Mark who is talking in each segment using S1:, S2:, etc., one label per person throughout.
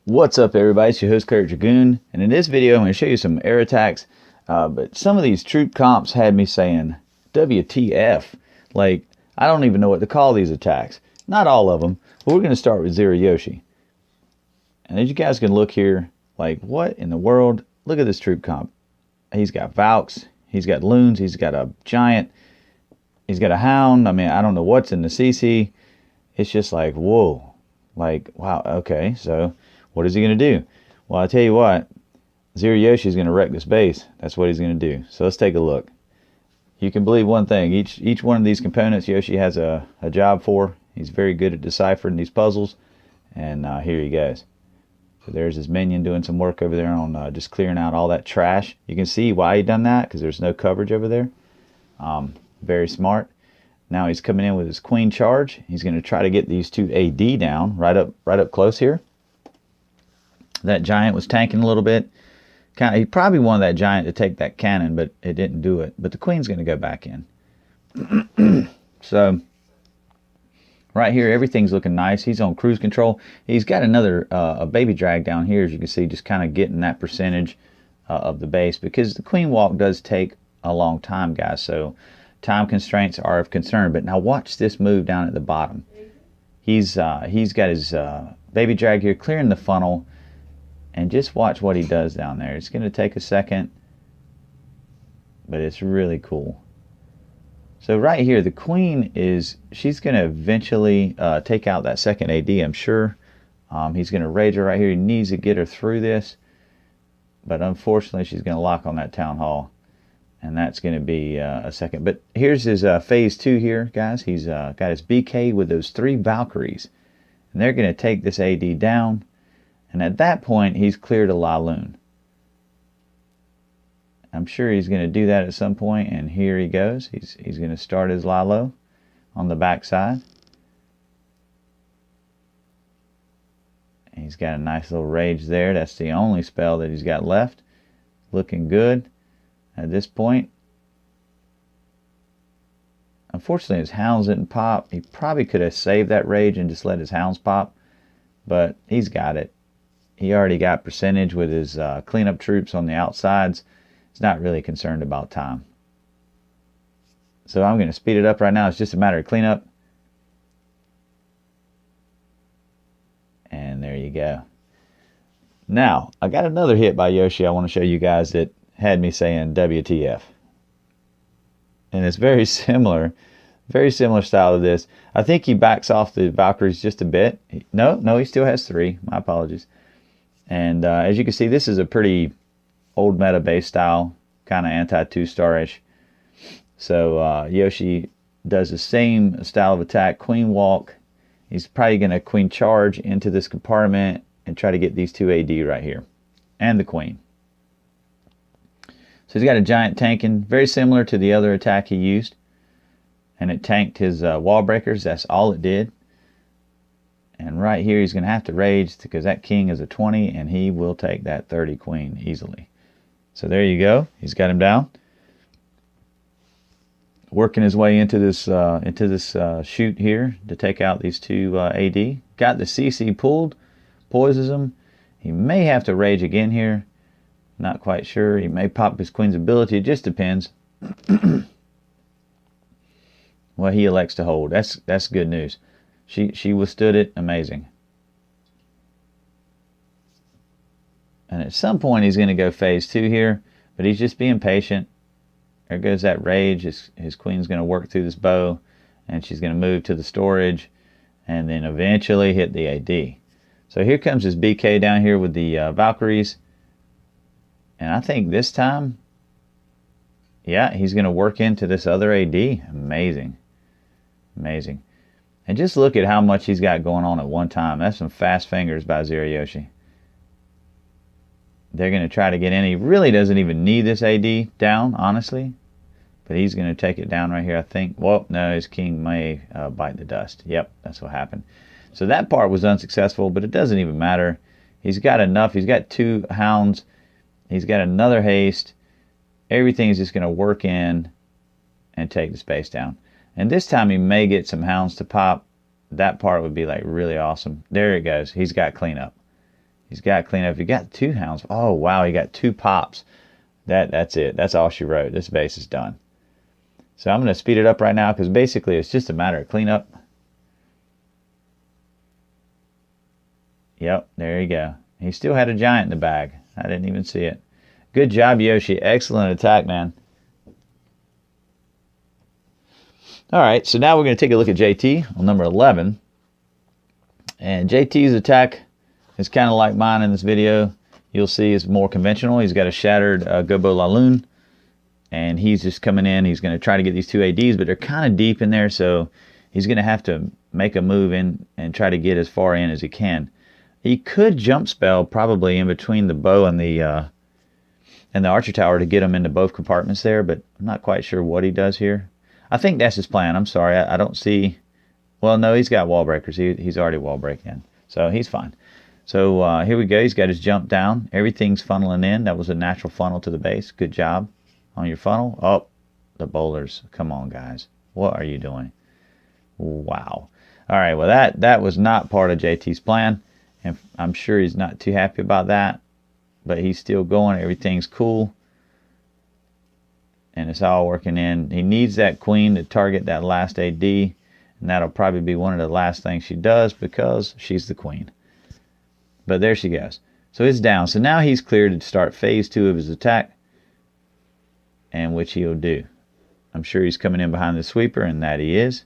S1: What's up, everybody? It's your host, Cleric Dragoon, and in this video I'm going to show you some air attacks, but some of these troop comps had me saying WTF. Like, I don't even know what to call these attacks. Not all of them, but we're going to start with Zero Yoshi. And as you guys can look here, like, what in the world? Look at this troop comp. He's got Valks, he's got Loons, he's got a Giant, he's got a Hound. I mean, I don't know what's in the CC. It's just like, whoa. Like, wow, okay, so what is he going to do? Well, I tell you what, Zero Yoshi is going to wreck this base. That's what he's going to do. So let's take a look. You can believe one thing. Each one of these components Yoshi has a job for. He's very good at deciphering these puzzles. And here he goes. So there's his minion doing some work over there on just clearing out all that trash. You can see why he done that, because there's no coverage over there. Very smart. Now he's coming in with his queen charge. He's going to try to get these two AD down right up close here. That Giant was tanking a little bit. He probably wanted that Giant to take that cannon, but it didn't do it. But the queen's going to go back in. So right here, everything's looking nice. He's on cruise control. He's got another a baby drag down here, as you can see, just kind of getting that percentage of the base, because the queen walk does take a long time, guys. So time constraints are of concern. But now watch this move down at the bottom. He's got his baby drag here, clearing the funnel. And just watch what he does down there. It's going to take a second, but it's really cool. So right here, the queen she's going to eventually take out that second AD, I'm sure. He's going to rage her right here. He needs to get her through this. But unfortunately, she's going to lock on that town hall. And that's going to be a second. But here's his phase 2 here, guys. He's got his BK with those 3 Valkyries. And they're going to take this AD down. And at that point, he's cleared a Laloon. I'm sure he's going to do that at some point, and here he goes. He's going to start his Lalo on the back side. He's got a nice little rage there. That's the only spell that he's got left. Looking good at this point. Unfortunately, his hounds didn't pop. He probably could have saved that rage and just let his hounds pop, but he's got it. He already got percentage with his cleanup troops on the outsides. He's not really concerned about time. So I'm going to speed it up right now. It's just a matter of cleanup. And there you go. Now, I got another hit by Yoshi I want to show you guys that had me saying WTF. And it's very similar style to this. I think he backs off the Valkyries just a bit. No, he still has 3. My apologies. And as you can see, this is a pretty old meta base style, kind of anti-2-star-ish. So Yoshi does the same style of attack, queen walk. He's probably going to queen charge into this compartment and try to get these 2 AD right here. And the queen. So he's got a Giant tanking, very similar to the other attack he used. And it tanked his wall breakers. That's all it did. And right here, he's going to have to rage because that king is a 20, and he will take that 30 queen easily. So there you go. He's got him down. Working his way into this shoot here to take out these 2 AD. Got the CC pulled. Poises him. He may have to rage again here. Not quite sure. He may pop his queen's ability. It just depends. Well, he elects to hold. That's good news. She withstood it. Amazing. And at some point he's going to go phase 2 here, but he's just being patient. There goes that rage. His queen's going to work through this bow, and she's going to move to the storage, and then eventually hit the AD. So here comes his BK down here with the Valkyries. And I think this time, yeah, he's going to work into this other AD. Amazing. Amazing. And just look at how much he's got going on at one time. That's some fast fingers by Zero Yoshi. They're going to try to get in. He really doesn't even need this AD down, honestly. But he's going to take it down right here, I think. Well, no, his king may bite the dust. Yep, that's what happened. So that part was unsuccessful, but it doesn't even matter. He's got enough. He's got 2 hounds. He's got another haste. Everything's just going to work in and take the space down. And this time he may get some hounds to pop. That part would be like really awesome. There it goes. He's got cleanup. He's got cleanup. He got 2 hounds. Oh, wow, he got 2 pops. That's it. That's all she wrote. This base is done. So I'm going to speed it up right now because basically it's just a matter of cleanup. Yep, there you go. He still had a giant in the bag. I didn't even see it. Good job, Yoshi. Excellent attack, man. All right, so now we're going to take a look at JT on number 11. And JT's attack is kind of like mine in this video. You'll see it's more conventional. He's got a shattered Gobo Laloon. And he's just coming in. He's going to try to get these 2 ADs, but they're kind of deep in there, so he's going to have to make a move in and try to get as far in as he can. He could jump spell probably in between the bow and the archer tower to get him into both compartments there, but I'm not quite sure what he does here. I think that's his plan. I'm sorry. I don't see... Well, no, he's got wall breakers. He's already wall breaking, so he's fine. So here we go. He's got his jump down. Everything's funneling in. That was a natural funnel to the base. Good job on your funnel. Oh, the bowlers. Come on, guys. What are you doing? Wow. All right, well, that was not part of JT's plan, and I'm sure he's not too happy about that, but he's still going. Everything's cool, and it's all working in. He needs that queen to target that last AD, and that'll probably be one of the last things she does because she's the queen. But there she goes. So it's down. So now he's cleared to start phase 2 of his attack, and which he'll do. I'm sure he's coming in behind the sweeper, and that he is.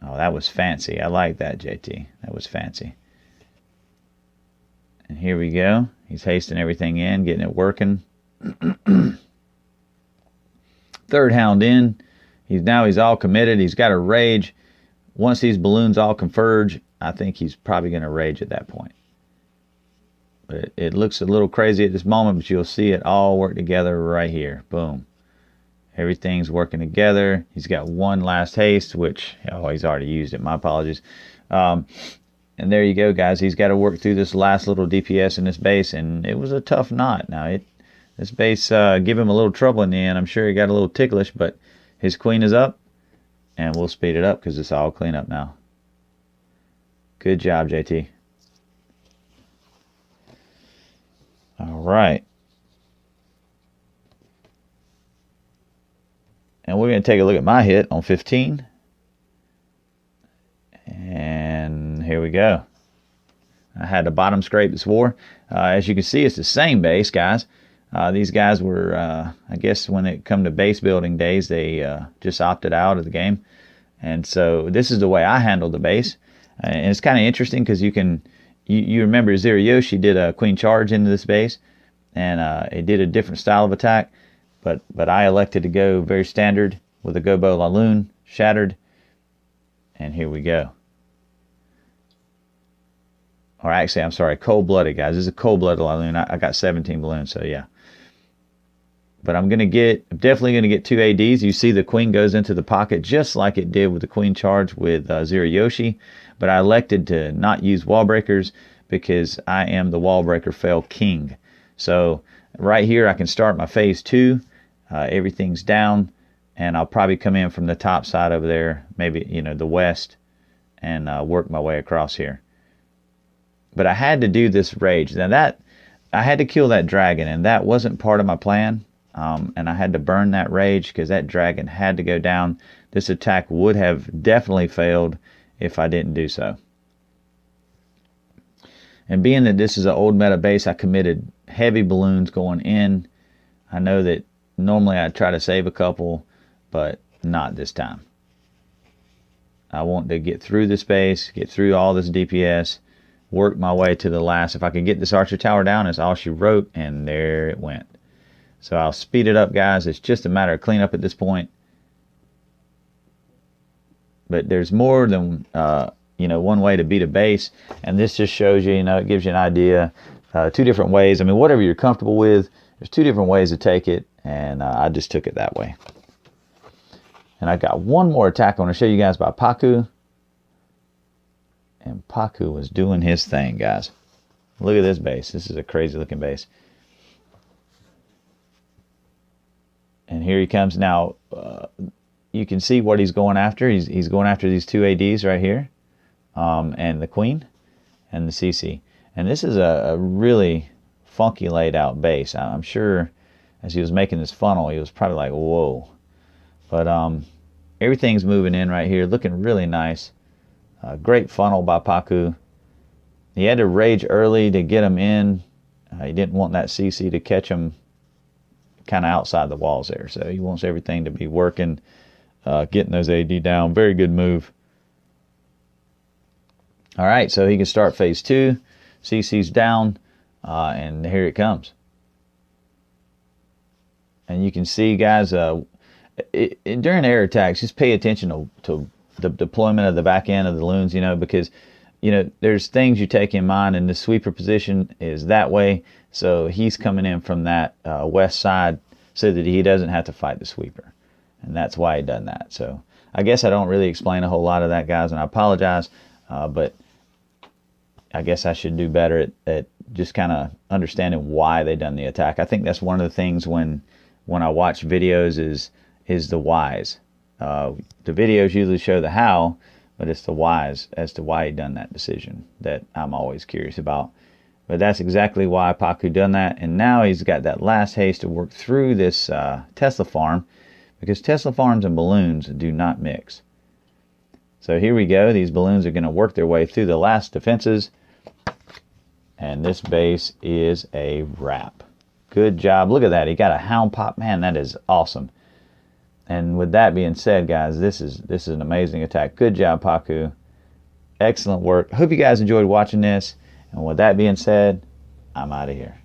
S1: Oh, that was fancy. I like that, JT. That was fancy. And here we go. He's hasting everything in, getting it working. 3rd hound in. He's all committed. He's got a rage. Once these balloons all converge, I think he's probably going to rage at that point. But it looks a little crazy at this moment, but you'll see it all work together right here. Boom. Everything's working together. He's got 1 last haste, which, oh, he's already used it. My apologies. And there you go, guys. He's got to work through this last little DPS in this base, and it was a tough knot. Now, this base gave him a little trouble in the end. I'm sure he got a little ticklish, but his queen is up, and we'll speed it up because it's all clean up now. Good job, JT. All right. And we're going to take a look at my hit on 15. And here we go. I had the bottom scrape this war. As you can see, it's the same base, guys. These guys were, I guess when it come to base building days, they just opted out of the game. And so this is the way I handled the base. And it's kind of interesting because you remember Zero Yoshi did a queen charge into this base, and it did a different style of attack, but I elected to go very standard with a Gobo Laloon, shattered, and here we go. Or actually, I'm sorry, cold-blooded, guys. This is a cold-blooded Laloon. I got 17 balloons, so yeah. But I'm definitely gonna get 2 ADs. You see the queen goes into the pocket just like it did with the queen charge with Zero Yoshi. But I elected to not use wall breakers because I am the wall breaker fail king. So right here I can start my phase 2. Everything's down, and I'll probably come in from the top side over there, maybe the west, and work my way across here. But I had to do this rage. Now I had to kill that dragon, and that wasn't part of my plan. And I had to burn that rage because that dragon had to go down. This attack would have definitely failed if I didn't do so. And being that this is an old meta base, I committed heavy balloons going in. I know that normally I try to save a couple, but not this time. I want to get through this base, get through all this DPS, work my way to the last. If I can get this archer tower down, that's all she wrote, and there it went. So I'll speed it up, guys. It's just a matter of cleanup at this point. But there's more than one way to beat a base, and this just shows you, it gives you an idea. 2 different ways. I mean, whatever you're comfortable with, there's 2 different ways to take it, and I just took it that way. And I got one more attack I want to show you guys by Paku. And Paku was doing his thing, guys. Look at this base. This is a crazy looking base. And here he comes now. You can see what he's going after. He's going after these 2 ADs right here, and the queen. and the CC. And this is a really funky laid out base. I'm sure as he was making this funnel, he was probably like, whoa. But everything's moving in right here, looking really nice. Great funnel by Paku. He had to rage early to get him in. He didn't want that CC to catch him kind of outside the walls there. So he wants everything to be working, getting those AD down. Very good move. All right, so he can start phase 2. CC's down, and here it comes. And you can see, guys, during air attacks, just pay attention to the deployment of the back end of the loons, you know, because, you know, there's things you take in mind, and the sweeper position is that way. So he's coming in from that west side so that he doesn't have to fight the sweeper. And that's why he done that. So I guess I don't really explain a whole lot of that, guys, and I apologize. But I guess I should do better at just kind of understanding why they done the attack. I think that's one of the things when I watch videos is the whys. The videos usually show the how, but it's the whys as to why he done that decision that I'm always curious about. But that's exactly why Paku done that, and now he's got that last haste to work through this Tesla farm, because Tesla farms and balloons do not mix. So here we go. These balloons are going to work their way through the last defenses, and this base is a wrap. Good job. Look at that. He got a hound pop. Man, that is awesome. And with that being said, guys, this is an amazing attack. Good job, Paku. Excellent work. Hope you guys enjoyed watching this. And with that being said, I'm out of here.